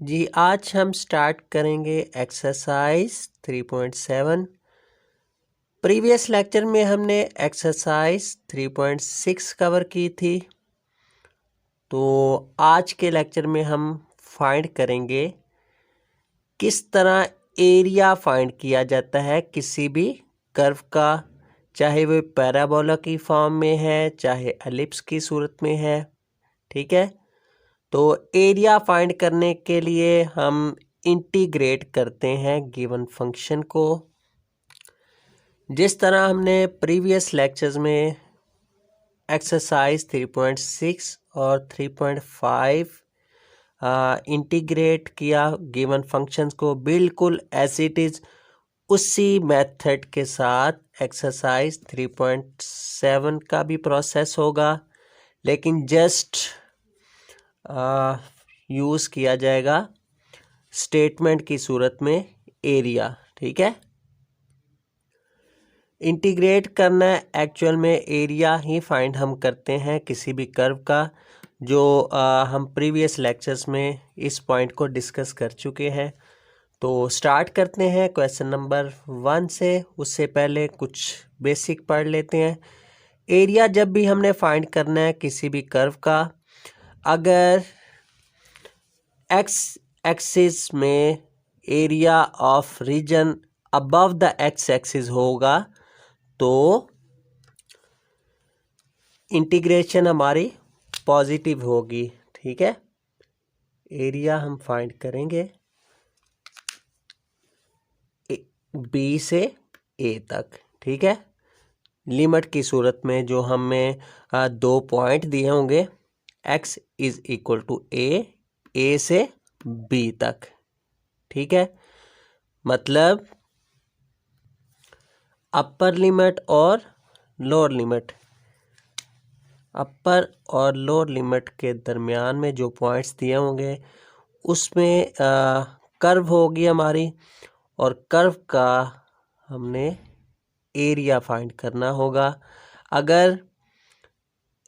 जी आज हम स्टार्ट करेंगे एक्सरसाइज 3.7। प्रीवियस लेक्चर में हमने एक्सरसाइज 3.6 कवर की थी। तो आज के लेक्चर में हम फाइंड करेंगे किस तरह एरिया फाइंड किया जाता है किसी भी कर्व का, चाहे वो पैराबोला की फॉर्म में है चाहे एलिप्स की सूरत में है। ठीक है, तो एरिया फाइंड करने के लिए हम इंटीग्रेट करते हैं गिवन फंक्शन को, जिस तरह हमने प्रीवियस लेक्चर्स में एक्सरसाइज 3.6 और 3.5 इंटीग्रेट किया गिवन फंक्शंस को, बिल्कुल एज इट इज़ उसी मेथड के साथ एक्सरसाइज 3.7 का भी प्रोसेस होगा, लेकिन जस्ट यूज़ किया जाएगा स्टेटमेंट की सूरत में एरिया। ठीक है, इंटीग्रेट करना है, एक्चुअल में एरिया ही फाइंड हम करते हैं किसी भी कर्व का, जो हम प्रीवियस लेक्चर्स में इस पॉइंट को डिस्कस कर चुके हैं। तो स्टार्ट करते हैं क्वेश्चन नंबर 1 से। उससे पहले कुछ बेसिक पढ़ लेते हैं। एरिया जब भी हमने फाइंड करना है किसी भी कर्व का, अगर एक्स एक्सिस में area of region above the x axis होगा तो इंटीग्रेशन हमारी पॉजिटिव होगी। ठीक है, एरिया हम फाइंड करेंगे बी से ए तक। ठीक है, लिमिट की सूरत में जो हमें 2 पॉइंट दिए होंगे, x इज इक्वल टू ए से बी तक। ठीक है, मतलब अपर लिमिट और लोअर लिमिट, अपर और लोअर लिमिट के दरमियान में जो पॉइंट्स दिए होंगे उसमें कर्व होगी हमारी, और कर्व का हमने एरिया फाइंड करना होगा। अगर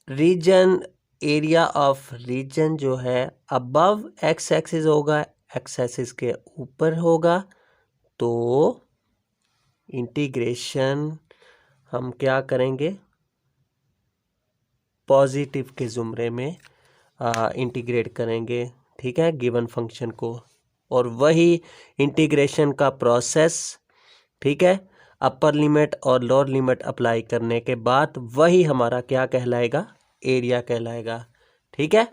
रीजन, एरिया ऑफ रीजन जो है अबव एक्स एक्सिस होगा, एक्स एक्सिस के ऊपर होगा, तो इंटीग्रेशन हम क्या करेंगे, पॉजिटिव के ज़ुमरे में इंटीग्रेट करेंगे। ठीक है, गिवन फंक्शन को, और वही इंटीग्रेशन का प्रोसेस, ठीक है, अपर लिमिट और लोअर लिमिट अप्लाई करने के बाद वही हमारा क्या कहलाएगा, एरिया कहलाएगा। ठीक है,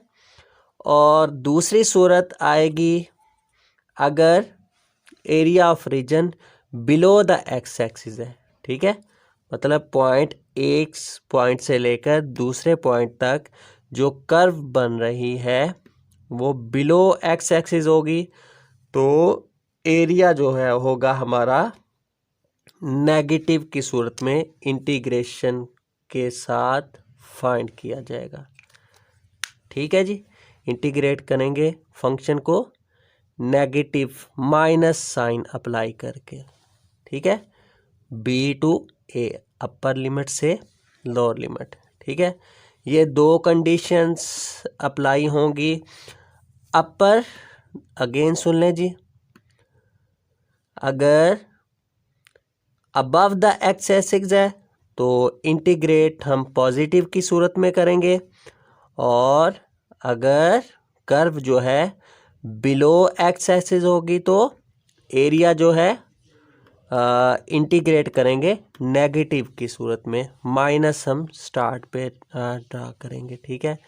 और दूसरी सूरत आएगी अगर area of region below the x axis है। ठीक है, मतलब पॉइंट एक पॉइंट से लेकर दूसरे पॉइंट तक जो कर्व बन रही है वो बिलो एक्स एक्सिस होगी, तो एरिया जो है होगा हमारा नेगेटिव की सूरत में इंटीग्रेशन के साथ फाइंड किया जाएगा। ठीक है जी, इंटीग्रेट करेंगे फंक्शन को नेगेटिव माइनस साइन अप्लाई करके। ठीक है, b to a, upper limit से लोअर लिमिट। ठीक है, ये 2 कंडीशंस अप्लाई होंगी। अपर अगेन सुन लें जी, अगर अबव द एक्स एक्सिस है तो इंटीग्रेट हम पॉजिटिव की सूरत में करेंगे, और अगर कर्व जो है बिलो एक्स एक्सिस होगी तो एरिया जो है इंटीग्रेट करेंगे नेगेटिव की सूरत में, माइनस हम स्टार्ट पे ड्रा करेंगे। ठीक है,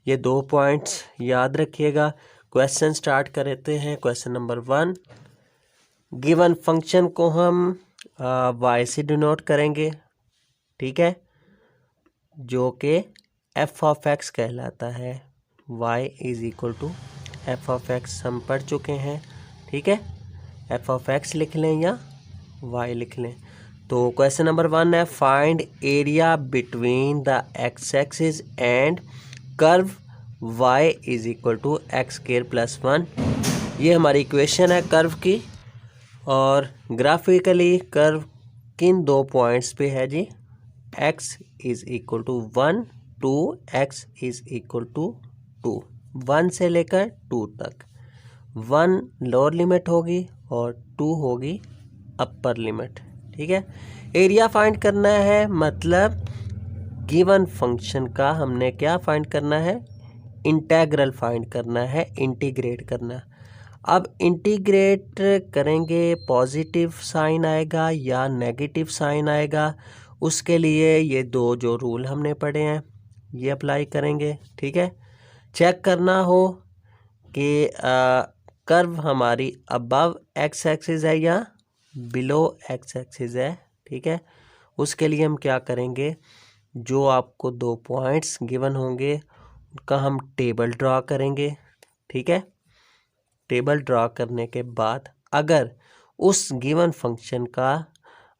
ये 2 पॉइंट्स याद रखिएगा। क्वेश्चन स्टार्ट करते हैं। क्वेश्चन नंबर 1, गिवन फंक्शन को हम y से डिनोट करेंगे। ठीक है, जो कि f ऑफ x कहलाता है। y is equal to f of x हम पढ़ चुके हैं। ठीक है, f ऑफ x लिख लें या y लिख लें। तो क्वेश्चन नंबर 1 है, find area between the x axis and curve y is equal to x square plus 1। ये हमारी इक्वेशन है कर्व की, और ग्राफिकली कर्व किन 2 पॉइंट्स पे है जी, x is equal to 1 to x is equal to 2, 1 से लेकर 2 तक। 1 लोअर लिमिट होगी और 2 होगी अपर लिमिट। ठीक है, एरिया फाइंड करना है, मतलब गिवन फंक्शन का हमने क्या फाइंड करना है, इंटेग्रल फाइंड करना है, इंटीग्रेट करना। अब इंटीग्रेट करेंगे पॉजिटिव साइन आएगा या नेगेटिव साइन आएगा, उसके लिए ये दो जो रूल हमने पढ़े हैं ये अप्लाई करेंगे। ठीक है, चेक करना हो कि कर्व हमारी अबव एक्स एक्सिस है या बिलो एक्स एक्सिस है। ठीक है, उसके लिए हम क्या करेंगे, जो आपको दो पॉइंट्स गिवन होंगे उनका हम टेबल ड्रा करेंगे। ठीक है, टेबल ड्रा करने के बाद अगर उस गिवन फंक्शन का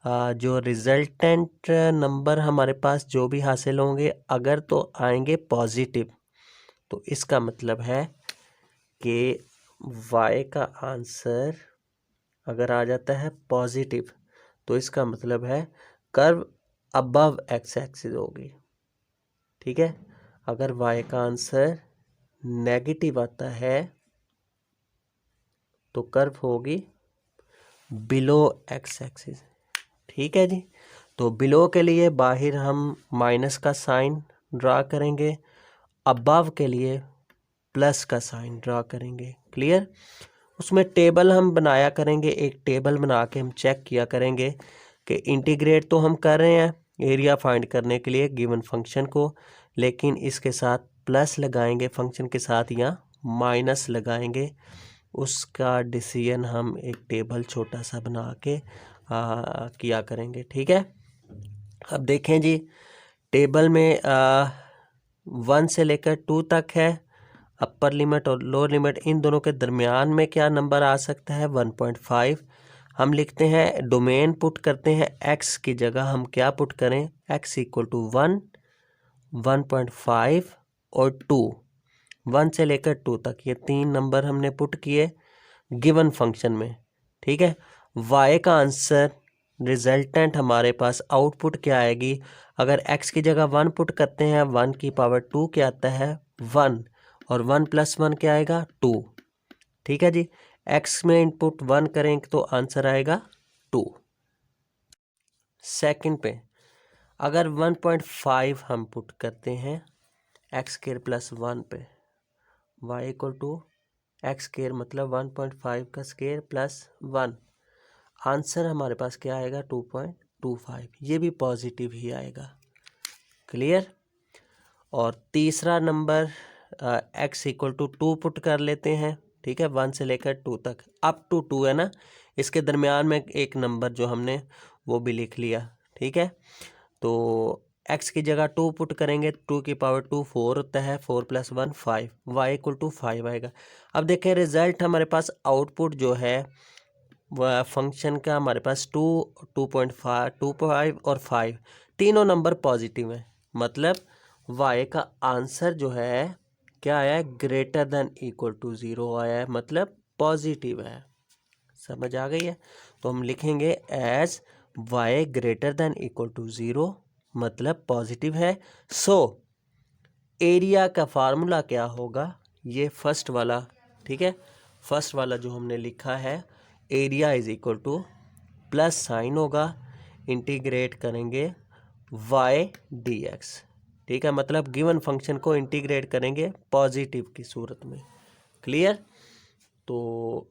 जो रिजल्टेंट नंबर हमारे पास जो भी हासिल होंगे अगर तो आएंगे पॉजिटिव, तो इसका मतलब है कि y का आंसर अगर आ जाता है पॉजिटिव तो इसका मतलब है कर्व अबव एक्स एक्सिस होगी। ठीक है, अगर y का आंसर नेगेटिव आता है तो कर्व होगी बिलो एक्स एक्सिस। ठीक है जी, तो बिलो के लिए बाहर हम माइनस का साइन ड्रा करेंगे, अबव के लिए प्लस का साइन ड्रा करेंगे। क्लियर, उसमें टेबल हम बनाया करेंगे, एक टेबल बना के हम चेक किया करेंगे कि इंटीग्रेट तो हम कर रहे हैं एरिया फाइंड करने के लिए गिवन फंक्शन को, लेकिन इसके साथ प्लस लगाएंगे फंक्शन के साथ या माइनस लगाएंगे, उसका डिसीजन हम एक टेबल छोटा सा बना के किया करेंगे। ठीक है, अब देखें जी, टेबल में 1 से लेकर 2 तक है, अपर लिमिट और लोअर लिमिट, इन दोनों के दरमियान में क्या नंबर आ सकता है 1.5। हम लिखते हैं डोमेन पुट करते हैं, x की जगह हम क्या पुट करें, x इक्वल टू 1, 1.5 और 2, 1 से लेकर 2 तक, ये 3 नंबर हमने पुट किए गिवन फंक्शन में। ठीक है, y का आंसर रिजल्टेंट हमारे पास आउटपुट क्या आएगी, अगर x की जगह 1 पुट करते हैं 1 की पावर 2 क्या आता है 1, और 1 + 1 क्या आएगा 2। ठीक है जी, x में इनपुट 1 करेंगे तो आंसर आएगा 2। सेकंड पे अगर 1.5 हम पुट करते हैं x² + 1 पे, y इक्वल टू x² मतलब 1.5 का स्क्वायर प्लस 1, आंसर हमारे पास क्या आएगा 2.25, ये भी पॉजिटिव ही आएगा। क्लियर, और तीसरा number x equal to 2 put कर लेते हैं। ठीक है, 1 से लेकर 2 तक, अप टू 2 है ना, इसके दरमियान में एक नंबर जो हमने वो भी लिख लिया। ठीक है, तो x की जगह 2 पुट करेंगे, 2 की पावर 2 4 होता है, 4 + 1 5, y इक्वल टू 5 आएगा। अब देखें रिजल्ट हमारे पास आउटपुट जो है वह फंक्शन का हमारे पास 2, 2.5, 2.5 और 5 तीनों नंबर पॉजिटिव हैं, मतलब y का आंसर जो है क्या आया है, ग्रेटर देन इक्वल टू 0 आया है, मतलब पॉजिटिव है। समझ आ गई है, तो हम लिखेंगे as y greater than equal to 0 मतलब पॉजिटिव है। सो एरिया का फार्मूला क्या होगा, ये फर्स्ट वाला। ठीक है, फर्स्ट वाला जो हमने लिखा है area is equal to plus sign होगा, इंटीग्रेट करेंगे y dx। ठीक है, मतलब गिवन फंक्शन को इंटीग्रेट करेंगे पॉजिटिव की सूरत में। क्लियर, तो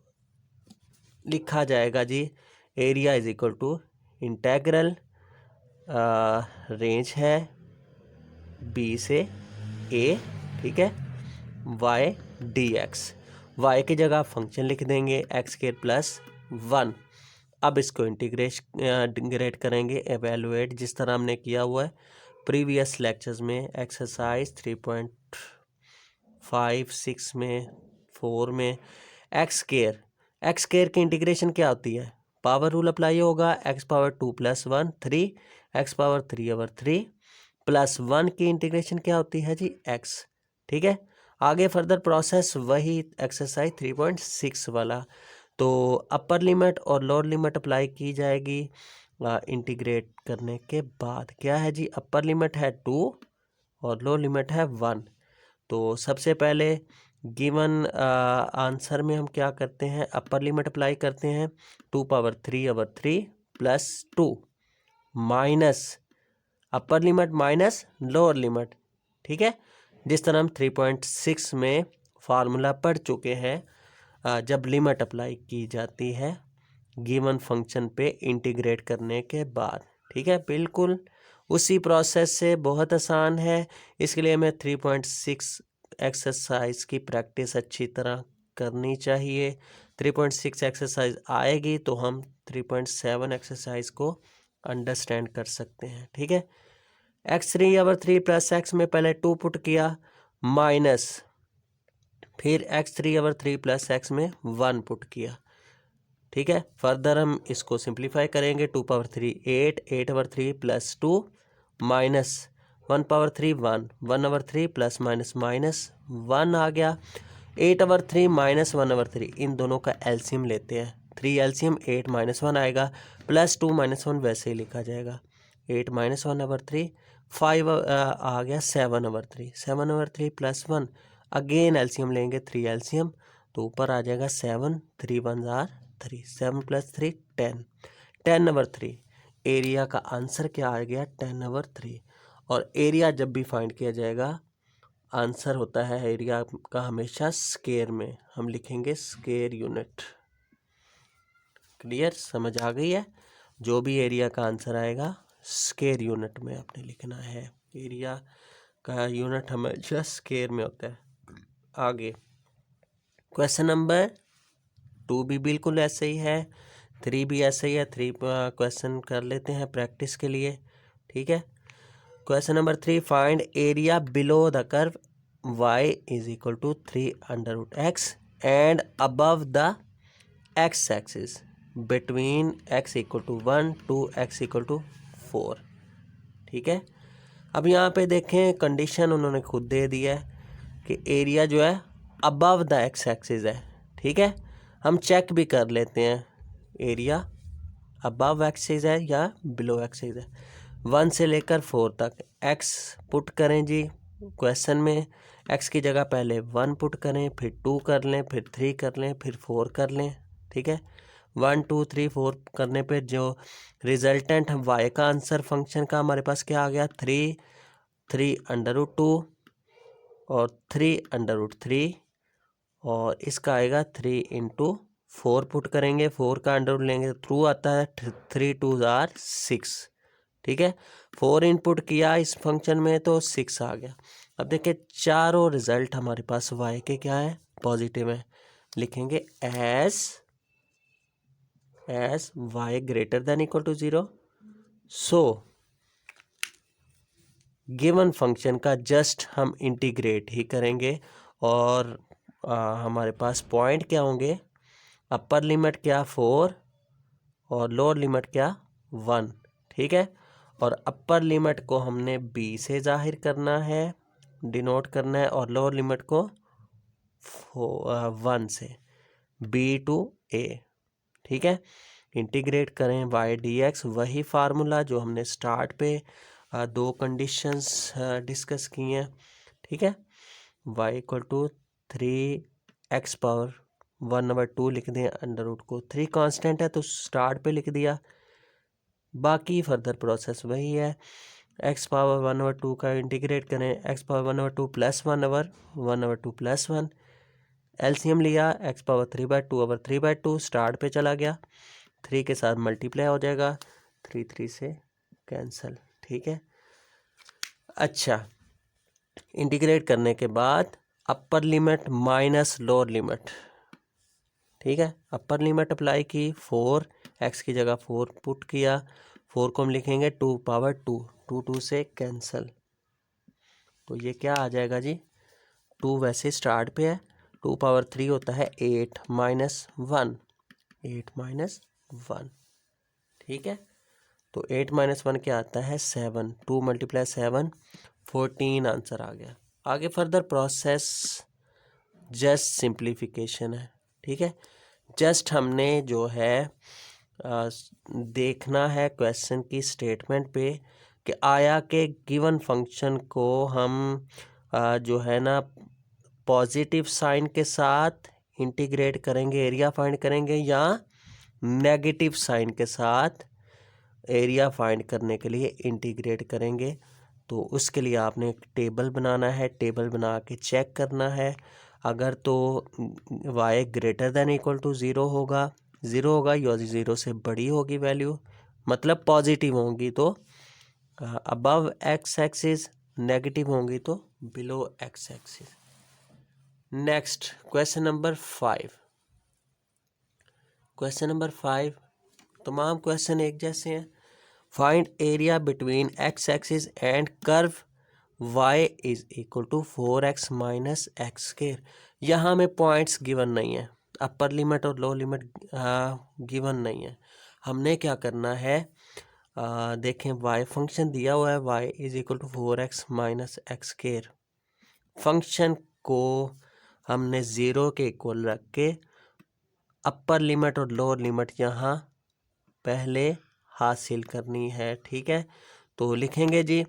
लिखा जाएगा जी area is equal to integral range है b से a। ठीक है, y dx, y की जगह फंक्शन लिख देंगे x² + 1। अब इसको इंटीग्रेट करेंगे, एवेलुएट, जिस तरह हमने किया हुआ है प्रीवियस लेक्चर्स में, एक्सरसाइज 3.5, 6 में, 4 में। x² की इंटीग्रेशन क्या होती है, पावर रूल अप्लाई होगा, x⁴ + 1 3, x⁴3 + 1 की इंटीग्रेशन क्या होती है जी x। ठीक है, आगे फर्दर प्रोसेस वही एक्सरसाइज 3.6 वाला, तो अपर लिमिट और लोअर लिमिट अप्लाई की जाएगी इंटीग्रेट करने के बाद। क्या है जी, अपर लिमिट है 2 और लोअर लिमिट है 1। तो सबसे पहले गिवन आंसर में हम क्या करते हैं, अपर लिमिट अप्लाई करते हैं 2^3/3 + 2 minus upper limit minus lower limit. ठीक है, जिस तरह हम 3.6 में फार्मूला पढ़ चुके हैं जब लिमिट अप्लाई की जाती है गिवन फंक्शन पे इंटीग्रेट करने के बाद। ठीक है, बिल्कुल उसी प्रोसेस से, बहुत आसान है। इसके लिए हमें 3.6 एक्सरसाइज की प्रैक्टिस अच्छी तरह करनी चाहिए। 3.6 एक्सरसाइज आएगी तो हम 3.7 एक्सरसाइज को अंडरस्टैंड कर सकते हैं। ठीक है, x3/3 + x में पहले 2 पुट किया माइनस फिर x3/3 + x में 1 पुट किया। ठीक है, फर्दर हम इसको सिंप्लीफाई करेंगे 2^3 8 8/3 + 2 माइनस 1^3 1 1/3 प्लस माइनस माइनस 1 आ गया। 8/3 माइनस 1/3 इन दोनों का एलसीएम लेते हैं, 3 एलसीएम 8 - 1 आएगा प्लस 2 - 1 वैसे ही लिखा जाएगा। 8 - 1/3 5 आ गया 7/3 7/3 + 1 अगेन एलसीएम लेंगे 3 एलसीएम तो ऊपर आ जाएगा 7 3 1 आर 3 7 + 3 10 10/3 एरिया का आंसर क्या आ गया 10/3। और एरिया जब भी फाइंड किया जाएगा आंसर होता है एरिया का हमेशा स्क्वायर में, हम लिखेंगे स्क्वायर यूनिट। क्लियर, समझ आ गई है? जो भी एरिया का आंसर आएगा स्क्वायर यूनिट में आपने लिखना है, एरिया का यूनिट हमेशा स्क्वायर में होता है। आगे क्वेश्चन नंबर 2 भी बिल्कुल ऐसे ही है, 3 भी ऐसे ही है। 3 क्वेश्चन कर लेते हैं प्रैक्टिस के लिए। ठीक है, question number 3 find area below the curve y = 3√x and above the x axis between x = 1 to x = 4। ठीक है, अब यहाँ पे देखें कंडीशन उन्होंने खुद दे दी है कि एरिया जो है अबव द x एक्सिस है। ठीक है, हम चेक भी कर लेते हैं एरिया अबव एक्सिस है या बिलो एक्सिस है। 1 से लेकर 4 तक x पुट करें जी क्वेश्चन में, x की जगह पहले 1 पुट करें, फिर 2 कर लें, फिर 3 कर लें, फिर 4 कर लें। ठीक है, 1 2 3 4 करने पे जो रिजल्टेंट है y का आंसर फंक्शन का हमारे पास क्या आ गया 3√2 और 3√3 और इसका आएगा 3 × 4 पुट करेंगे, 4 का अंडर लेंगे तो थ्रू आता है 3 2 आर 6। ठीक है, 4 इनपुट किया इस फंक्शन में तो 6 आ गया। अब देखिए चारों रिजल्ट हमारे पास y के क्या है पॉजिटिव है, लिखेंगे as y > 0। So given function का जस्ट हम इंटीग्रेट ही करेंगे और हमारे पास पॉइंट क्या होंगे, अपर लिमिट क्या 4 और लोअर लिमिट क्या 1। ठीक है, और अपर लिमिट को हमने b से जाहिर करना है, डिनोट करना है, और लोअर लिमिट को 1 से b to a। ठीक है, इंटीग्रेट करें y dx, वही फार्मूला जो हमने स्टार्ट पे 2 कंडीशंस डिस्कस की हैं। ठीक है, y = 3x⁻1/2 लिख दें, अंडर रूट को 3 कांस्टेंट है तो स्टार्ट पे लिख दिया, बाकी फर्दर प्रोसेस वही है। x⁻1/2 का इंटीग्रेट करें, x⁻1/2 + 1/1/2 + 1 एलसीएम लिया, x⁻3/2/3/2 स्टार्ट पे चला गया, 3 के साथ मल्टीप्लाई हो जाएगा, 3 3 से कैंसिल। ठीक है, अच्छा इंटीग्रेट करने के बाद upper limit minus lower limit. ठीक है, अपर लिमिट अप्लाई की 4, x की जगह 4 पुट किया, 4 को हम लिखेंगे 2/2 2 2 से कैंसिल, तो ये क्या आ जाएगा जी 2 वैसे स्टार्ट पे है, 2/3 होता है 8 - 1 8 - 1। ठीक है, तो 8 - 1 क्या आता है 7, 2 × 7 14 आंसर आ गया। आगे फर्दर प्रोसेस जस्ट सिंप्लीफिकेशन है। ठीक है, जस्ट हमने जो है देखना है क्वेश्चन की स्टेटमेंट पे कि आया के गिवन फंक्शन को हम जो है ना पॉजिटिव साइन के साथ इंटीग्रेट करेंगे, एरिया फाइंड करेंगे, या नेगेटिव साइन के साथ एरिया फाइंड करने के लिए इंटीग्रेट करेंगे। तो उसके लिए आपने एक टेबल बनाना है, टेबल बना के चेक करना है। अगर तो y greater than equal to zero होगा या ज़ीरो से बड़ी होगी वैल्यू, मतलब पॉजिटिव होंगी तो अबव एक्स एक्सिस, नेगेटिव होंगी तो below x axis. Next question number 5। Question number 5, तमाम क्वेश्चन एक जैसे हैं। Find area between x axis and curve y is equal to 4x minus x square. यहाँ में पॉइंट्स गिवन नहीं है, अपर लिमिट और लो लिमिट गिवन नहीं है। हमने क्या करना है, देखें y फंक्शन दिया हुआ है, y is equal to 4x minus x square. Function को हमने ज़ीरो के इक्वल रख के अपर लिमिट और लोअर लिमिट यहाँ पहले हासिल करनी है, ठीक है। तो लिखेंगे जी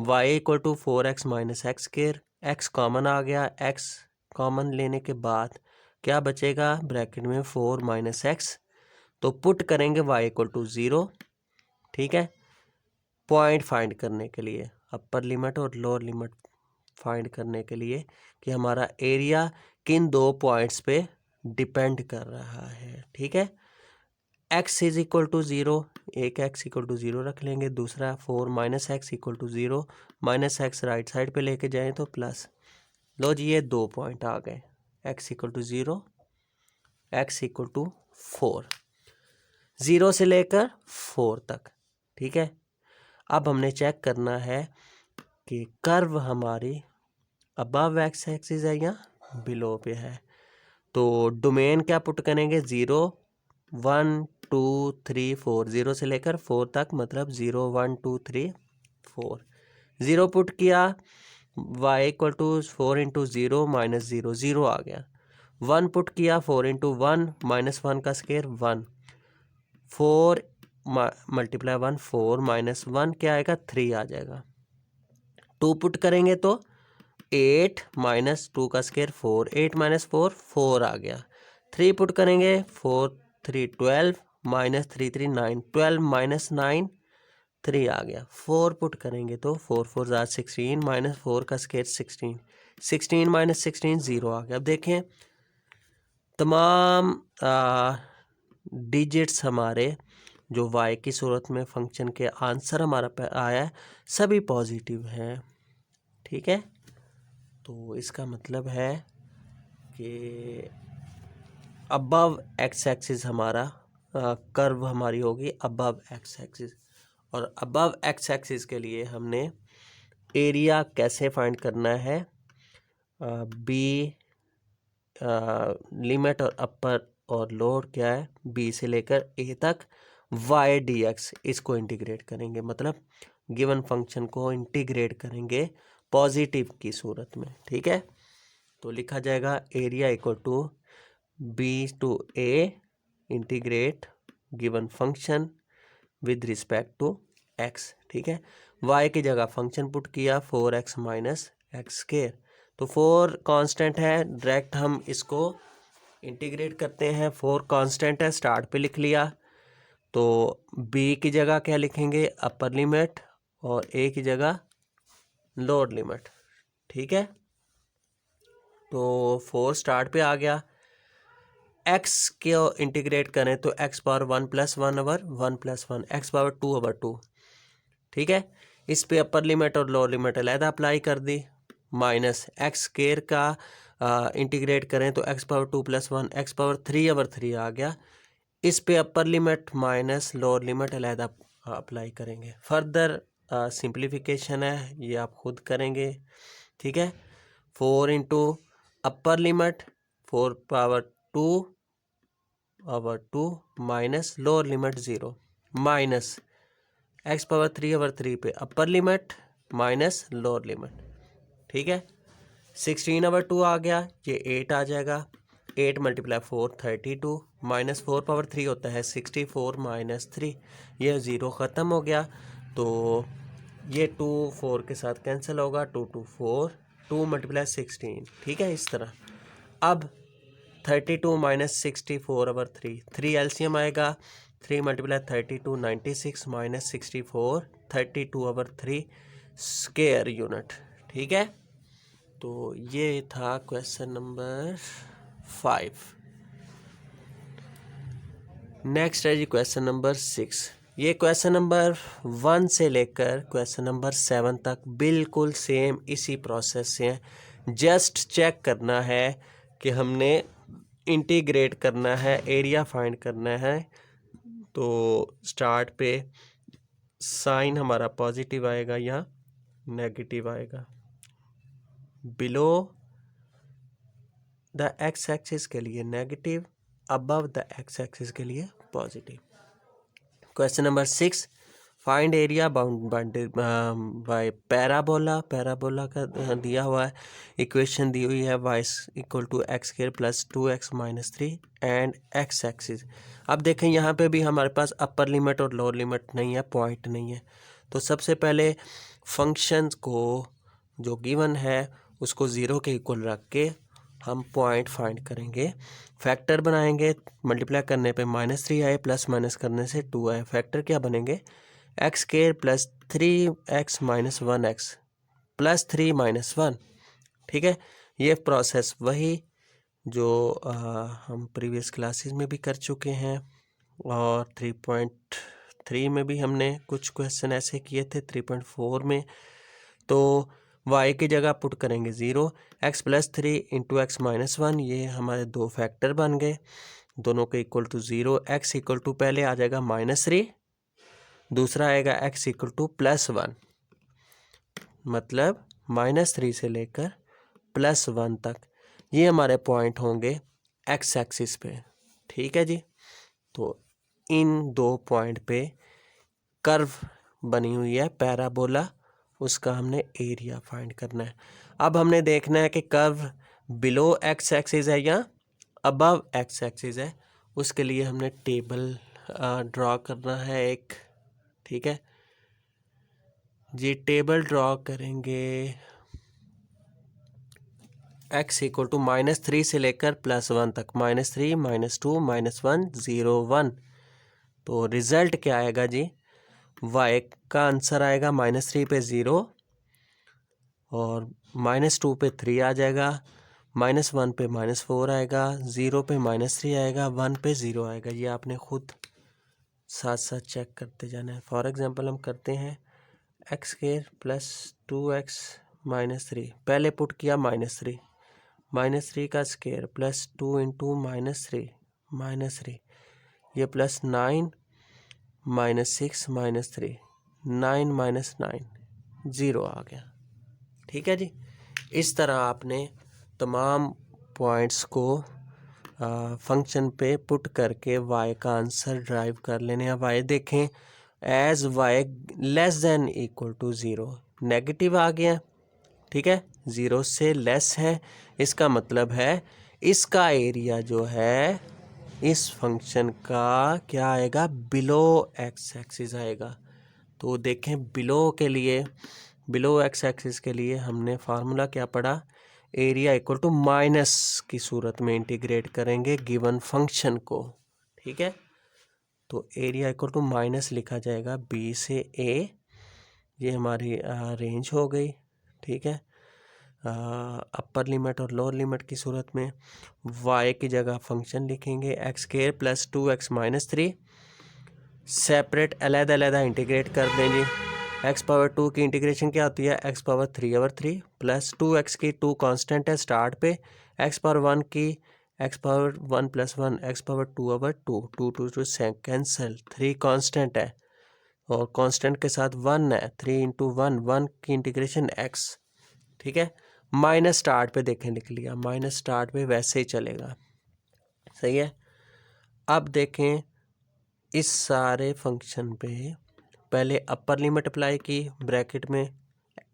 y equal to 4x minus x square, x common आ गया, x कॉमन लेने के बाद क्या बचेगा ब्रैकेट में 4 माइनस एक्स, तो पुट करेंगे y इक्वल टू 0, ठीक है। पॉइंट फाइंड करने के लिए, अपर लिमिट और लोअर लिमिट फाइंड करने के लिए कि हमारा एरिया किन दो पॉइंट्स पे डिपेंड कर रहा है, ठीक है। x इज इक्वल टू 0, एक x इक्वल टू 0 रख लेंगे, दूसरा 4 minus x equal to 0, minus x right side पे लेके जाएं तो प्लस। लो जी ये दो पॉइंट आ गए, x equal to 0, x equal to 4, 0 से लेकर 4 तक, ठीक है। अब हमने चेक करना है कि कर्व हमारी अबव एक्स एक्सिस है या बिलो पे है। तो डोमेन क्या पुट करेंगे, 0 1 2 3 4, 0 से लेकर 4 तक, मतलब 0 1 2 3 4। 0 पुट किया, y equal to 4 into 0 minus 0, 0 आ गया। 1 पुट किया, 4 इंटू 1 माइनस 1 का स्क्वायर 1, 4 मल्टीप्लाई 1 4 माइनस 1 क्या आएगा 3 आ जाएगा। 2 पुट करेंगे तो 8 माइनस 2 का स्क्वायर 4, 8 माइनस 4 4 आ गया। 3 पुट करेंगे, 4 3 12 माइनस 3 3 9, 12 माइनस 9 3 आ गया। 4 पुट करेंगे तो 4 4 ज़ा 16 माइनस 4 का स्क्वायर 16, 16 माइनस 16 0 आ गया। अब देखें तमाम डिजिट्स हमारे जो y की सूरत में फंक्शन के आंसर हमारा आया है सभी पॉजिटिव हैं, ठीक है। तो इसका मतलब है कि अबव एक्स एक्सिस हमारा कर्व हमारी होगी अबव एक्स एक्सिस, और अबव एक्स एक्सिस के लिए हमने एरिया कैसे फाइंड करना है, बी लिमिट और अपर और लोअर क्या है, बी से लेकर ए तक वाई डी एक्स, इसको इंटीग्रेट करेंगे, मतलब गिवन फंक्शन को इंटीग्रेट करेंगे पॉजिटिव की सूरत में, ठीक है। तो लिखा जाएगा area equal to b to a integrate given function with respect to x, ठीक है। y की जगह फंक्शन पुट किया 4x माइनस एक्स स्क्वायर, तो 4 कांस्टेंट है, डायरेक्ट हम इसको इंटीग्रेट करते हैं। 4 कांस्टेंट है, स्टार्ट पे लिख लिया, तो b की जगह क्या लिखेंगे अपर लिमिट और a की जगह लोअर लिमिट, ठीक है। तो 4 स्टार्ट पे आ गया, x को इंटीग्रेट करें तो x power 1 plus 1 over 1 plus 1, x power 2 over 2, ठीक है। इस पे अपर लिमिट और लोअर लिमिट अलहदा अप्लाई कर दी, माइनस एक्स स्क्वायर का इंटीग्रेट करें तो x power 2 plus 1, x power 3 over 3 आ गया। इस पे upper limit minus lower limit अलहदा अप्लाई करेंगे। फर्दर सिंप्लीफिकेशन है, ये आप खुद करेंगे, ठीक है। 4 into upper limit 4 power 2 over 2 minus lower limit 0 minus x power 3 over 3 पे upper limit minus lower limit, ठीक है। 16 ओवर 2 आ गया, ये 8 आ जाएगा, 8 मल्टीप्लाई 4 32 माइनस 4 पावर 3 होता है 64 माइनस 3, ये 0 ख़त्म हो गया। तो ये 2 4 के साथ कैंसिल होगा, 2 2 4 2 × 16, ठीक है, इस तरह। अब 32 माइनस 64/3, 3 एलसीएम आएगा, 3 × 32 96 माइनस 64 32/3 स्क्वायर यूनिट, ठीक है। तो ये था क्वेश्चन नंबर 5। नेक्स्ट है जी क्वेश्चन नंबर 6। ये क्वेश्चन नंबर 1 से लेकर क्वेश्चन नंबर 7 तक बिल्कुल सेम इसी प्रोसेस से हैं। जस्ट चेक करना है कि हमने इंटीग्रेट करना है, एरिया फाइंड करना है। तो स्टार्ट पे साइन हमारा पॉजिटिव आएगा, यहाँ नेगेटिव आएगा। बिलो द एक्स एक्सिस के लिए negative, above the x axis के लिए positive. Question number 6, find area bounded by parabola. Parabola का दिया हुआ है, इक्वेशन दी हुई है y = x² + 2x - 3 and x axis. अब देखें यहाँ पे भी हमारे पास अपर लिमिट और लोअर लिमिट नहीं है, पॉइंट नहीं है। तो सबसे पहले फंक्शंस को जो गिवन है उसको 0 के इक्वल रख के हम पॉइंट फाइंड करेंगे। फैक्टर बनाएंगे, मल्टीप्लाई करने पे -3 आए, प्लस माइनस करने से 2 आए। फैक्टर क्या बनेंगे, x² + 3x - 1x + 3 - 1, ठीक है। ये प्रोसेस वही जो हम प्रीवियस क्लासेस में भी कर चुके हैं, और 3.3 में भी हमने कुछ क्वेश्चन ऐसे किए थे, 3.4 में। तो y की जगह पुट करेंगे 0, x + 3 × x - 1, ये हमारे दो फैक्टर बन गए, दोनों के इक्वल टू 0। x = पहले आ जाएगा -3, दूसरा आएगा x = +1, मतलब -3 से लेकर +1 तक ये हमारे पॉइंट होंगे x एक्सिस पे, ठीक है जी। तो इन दो पॉइंट पे कर्व बनी हुई है पैराबोला, उसका हमने एरिया फाइंड करना है। अब हमने देखना है कि कर्व बिलो x एक्सिस है या अबव x एक्सिस है। उसके लिए हमने टेबल ड्रॉ करना है एक, ठीक है जी। टेबल ड्रॉ करेंगे, x = -3 से लेकर +1 तक, -3 -2 -1 0 1। तो रिजल्ट क्या आएगा जी, y का आंसर आएगा -3 पे 0, और -2 पे 3 आ जाएगा, -1 पे -4 आएगा, 0 पे -3 आएगा, 1 पे 0 आएगा। ये आपने खुद साथ साथ चेक करते जाना है। फॉर एग्जांपल हम करते हैं x² + 2x - 3, पहले पुट किया -3, -3 का स्क्वायर + 2 × -3 -3, ये +9 -6 -3, 9 - 9 0 आ गया, ठीक है जी। इस तरह आपने तमाम पॉइंट्स को फंक्शन पे पुट करके y का आंसर ड्राइव कर लेने हैं। y देखें, एज y < < 0 नेगेटिव आ गया, ठीक है, 0 से लेस है। इसका मतलब है इसका एरिया जो है इस फंक्शन का क्या आएगा, बिलो x एक्सिस आएगा। तो देखें बिलो के लिए, बिलो x एक्सिस के लिए हमने फार्मूला क्या पढ़ा, एरिया = माइनस की सूरत में इंटीग्रेट करेंगे गिवन फंक्शन को, ठीक है। तो एरिया = माइनस लिखा जाएगा b से a, ये हमारी रेंज हो गई, ठीक है। अपर लिमिट और लोअर लिमिट की सूरत में y की जगह फंक्शन लिखेंगे x² + 2x - 3, सेपरेट अलग-अलग इंटीग्रेट कर देंगे। x⁴ की इंटीग्रेशन क्या होती है, x⁴/3 + 2x की 2 कांस्टेंट है स्टार्ट पे, x⁴ की x⁴1 + 1 x⁴2/2, 2 2 2 से कैंसिल, 3 कांस्टेंट है और कांस्टेंट के साथ 1 है, 3 × 1 1 की इंटीग्रेशन x, ठीक है। माइनस स्टार्ट पे देखें लिख लिया, माइनस स्टार्ट पे वैसे ही चलेगा, सही है। अब देखें इस सारे फंक्शन पे पहले अपर लिमिट अप्लाई की, ब्रैकेट में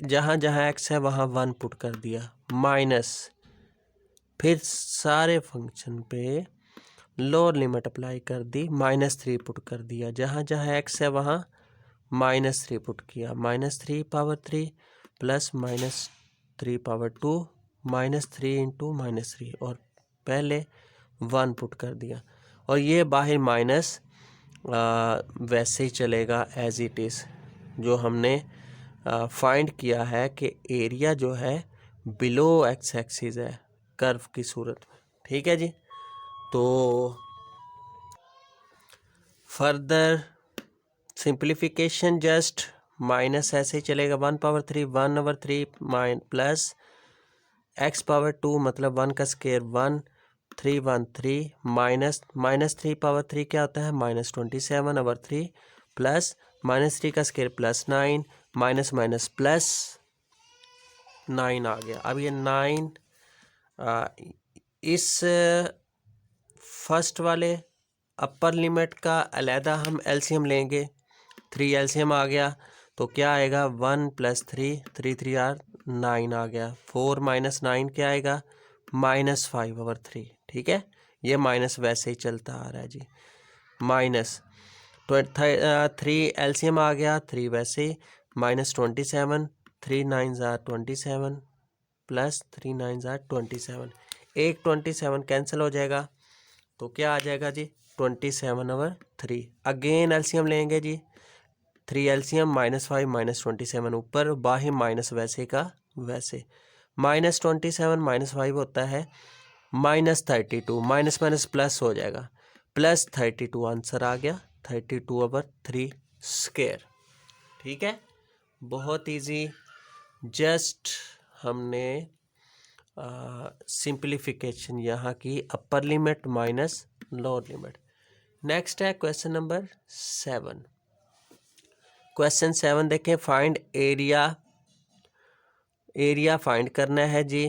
जहाँ जहाँ x है वहाँ 1 पुट कर दिया, माइनस, फिर सारे फंक्शन पे लोअर लिमिट अप्लाई कर दी, -3 पुट कर दिया, जहाँ जहाँ x है वहाँ -3 पुट किया, -3 × 3 + 3/2 -3 इंटू -3 और पहले 1 पुट कर दिया और ये बाहर माइनस वैसे ही चलेगा एज इट इज़ जो हमने फाइंड किया है कि एरिया जो है बिलो एक्स एक्सिस है कर्व की सूरत में। ठीक है जी, तो फर्दर सिंप्लीफिकेशन जस्ट माइनस ऐसे ही चलेगा 1/3 1/3 प्लस x/2 मतलब 1 का स्केयर 1 3 1 3 माइनस 3/3 क्या होता है -27/3 प्लस -3 का स्केयर +9 माइनस माइनस प्लस 9 आ गया। अब ये 9 इस फर्स्ट वाले अपर लिमिट का अलहदा हम एलसीएम लेंगे। 3 एलसीएम आ गया तो क्या आएगा 1 + 3 3 3 आर 9 आ गया। 4 - 9 क्या आएगा -5/3। ठीक है, ये माइनस वैसे ही चलता आ रहा है जी। माइनस 3 एलसीएम आ गया 3 वैसे ही -27 3 9 आर 27 प्लस 3 9 आर 27 एक 27 कैंसिल हो जाएगा तो क्या आ जाएगा जी 27/3। अगेन एलसीएम लेंगे जी 3 एलसीएम -5 -27 ऊपर बाहर माइनस वैसे का वैसे -27 -5 होता है -32 माइनस माइनस प्लस हो जाएगा +32 आंसर आ गया 32/3 स्क्वायर। ठीक है, बहुत इजी। जस्ट हमने सिंप्लीफिकेशन यहाँ की upper limit minus lower limit. Next है क्वेश्चन नंबर 7। क्वेश्चन 7 देखें, फाइंड एरिया। एरिया फाइंड करना है जी।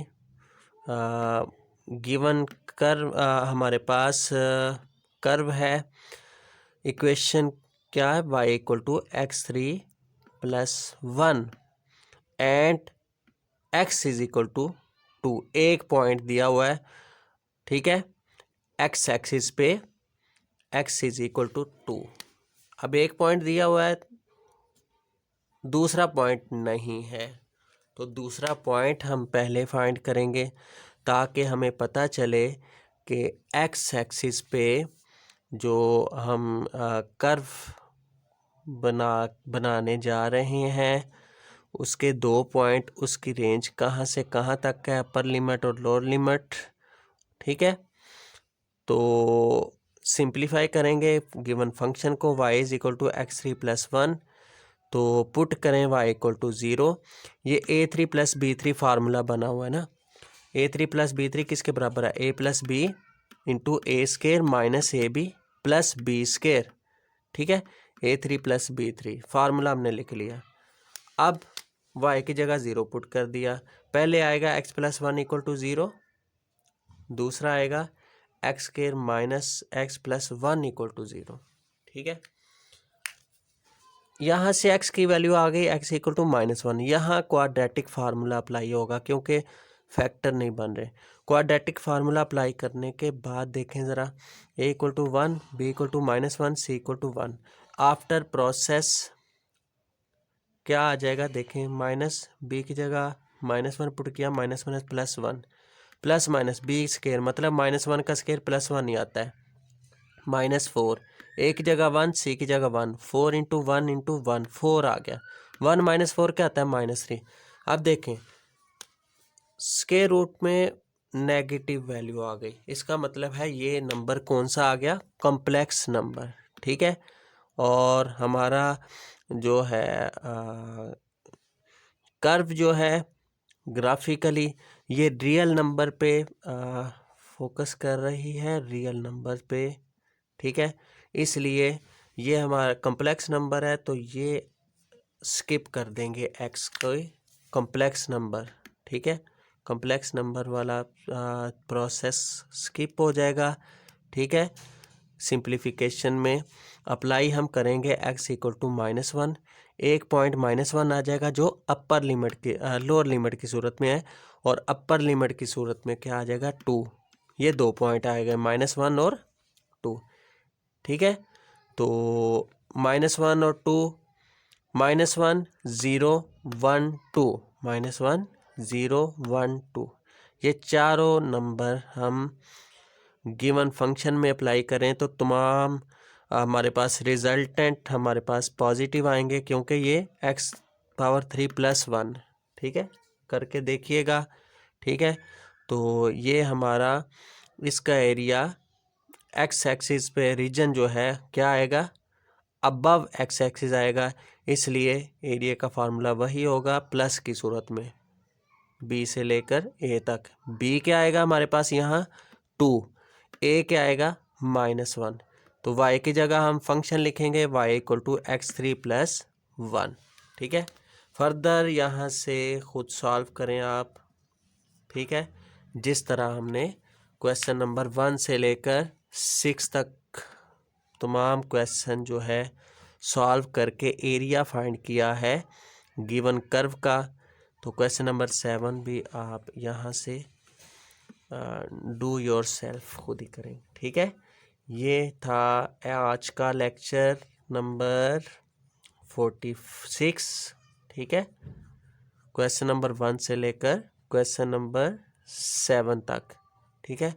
गिवन कर्व हमारे पास कर्व है। इक्वेशन क्या है y = x3 + 1 एंड x = 2। एक पॉइंट दिया हुआ है, ठीक है, x एक्सिस पे x = 2। अब एक पॉइंट दिया हुआ है, दूसरा पॉइंट नहीं है, तो दूसरा पॉइंट हम पहले फाइंड करेंगे ताकि हमें पता चले कि x एक्सिस पे जो हम कर्व बनाने जा रहे हैं उसके 2 पॉइंट, उसकी रेंज कहाँ से कहाँ तक है, अपर लिमिट और लोअर लिमिट। ठीक है, तो सिंप्लीफाई करेंगे गिवन फंक्शन को y = x3 + 1, तो पुट करें y = 0। ये a3 + b3 फार्मूला बना हुआ है ना, a3 + b3 किसके बराबर है a + b × a² - ab + b²। ठीक है, a3 + b3 फार्मूला हमने लिख लिया। अब y की जगह 0 पुट कर दिया। पहले आएगा x + 1 = 0, दूसरा आएगा x² - x + 1 = 0। ठीक है, यहाँ से x की वैल्यू आ गई x = -1। यहाँ क्वाड्रेटिक फार्मूला अप्लाई होगा क्योंकि फैक्टर नहीं बन रहे। क्वाड्रेटिक फार्मूला अप्लाई करने के बाद देखें ज़रा, a = 1 b = -1 c = 1। After process क्या आ जाएगा देखें, -b की जगह -1 पुट किया, -1 +1 प्लस माइनस b² मतलब -1 का स्क्वायर +1 ही आता है -4। a की जगह 1 c की जगह 1 4 × 1 × 1 4 आ गया। 1 - 4 क्या आता है -3। अब देखें स्क्वायर रूट में नेगेटिव वैल्यू आ गई, इसका मतलब है ये नंबर कौन सा आ गया, कॉम्प्लेक्स नंबर। ठीक है, और हमारा जो है कर्व जो है ग्राफिकली ये रियल नंबर पे फोकस कर रही है, रियल नंबर पे। ठीक है, इसलिए ये हमारा कॉम्प्लेक्स नंबर है तो ये स्किप कर देंगे x को कॉम्प्लेक्स नंबर। ठीक है, कॉम्प्लेक्स नंबर वाला प्रोसेस स्किप हो जाएगा। ठीक है, सिंप्लीफिकेशन में अप्लाई हम करेंगे x = -1। एक पॉइंट -1 आ जाएगा जो अपर लिमिट की लोअर लिमिट की सूरत में है, और अपर लिमिट की सूरत में क्या आ जाएगा 2। ये 2 पॉइंट आएगा -1 और 2। ठीक है, तो -1 और 2 -1 0 1 2 -1 0 1 2 ये चारों नंबर हम गिवन फंक्शन में अप्लाई करें तो तमाम हमारे पास रिजल्टेंट हमारे पास पॉजिटिव आएंगे, क्योंकि ये x⁻3+1, ठीक है, करके देखिएगा। ठीक है, तो ये हमारा इसका एरिया एक्स एक्सिस पे रीजन जो है क्या आएगा, अबव एक्स एक्सिस आएगा, इसलिए एरिया का फार्मूला वही होगा प्लस की सूरत में बी से लेकर ए तक। बी क्या आएगा हमारे पास यहाँ 2, ए क्या आएगा -1, तो y की जगह हम फंक्शन लिखेंगे y = x3+1। ठीक है, फर्दर यहाँ से खुद सॉल्व करें आप। ठीक है, जिस तरह हमने क्वेश्चन नंबर 1 से लेकर 6 तक तमाम क्वेश्चन जो है सॉल्व करके एरिया फाइंड किया है गिवन कर्व का, तो क्वेश्चन नंबर 7 भी आप यहाँ से डू योर सेल्फ खुद ही करें। ठीक है, ये था आज का लेक्चर नंबर 46। ठीक है, क्वेश्चन नंबर 1 से लेकर क्वेश्चन नंबर 7 तक। ठीक है,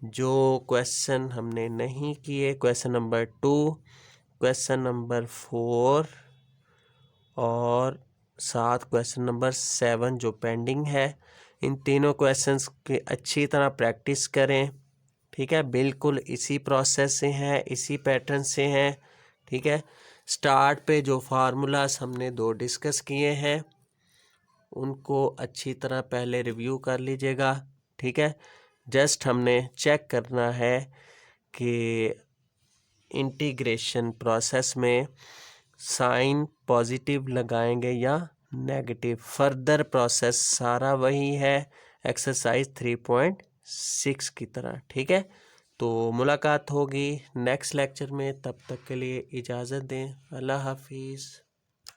जो क्वेश्चन हमने नहीं किए, क्वेश्चन नंबर 2, क्वेश्चन नंबर 4 और साथ क्वेश्चन नंबर 7 जो पेंडिंग है, इन तीनों क्वेश्चंस की अच्छी तरह प्रैक्टिस करें। ठीक है, बिल्कुल इसी प्रोसेस से हैं, इसी पैटर्न से हैं। ठीक है, स्टार्ट पे जो फार्मूलास हमने 2 डिस्कस किए हैं उनको अच्छी तरह पहले रिव्यू कर लीजिएगा। ठीक है, जस्ट हमने चेक करना है कि इंटीग्रेशन प्रोसेस में साइन पॉजिटिव लगाएंगे या नेगेटिव। फर्दर प्रोसेस सारा वही है एक्सरसाइज 3.6 की तरह। ठीक है, तो मुलाकात होगी नेक्स्ट लेक्चर में, तब तक के लिए इजाज़त दें। अल्लाह हाफिज़।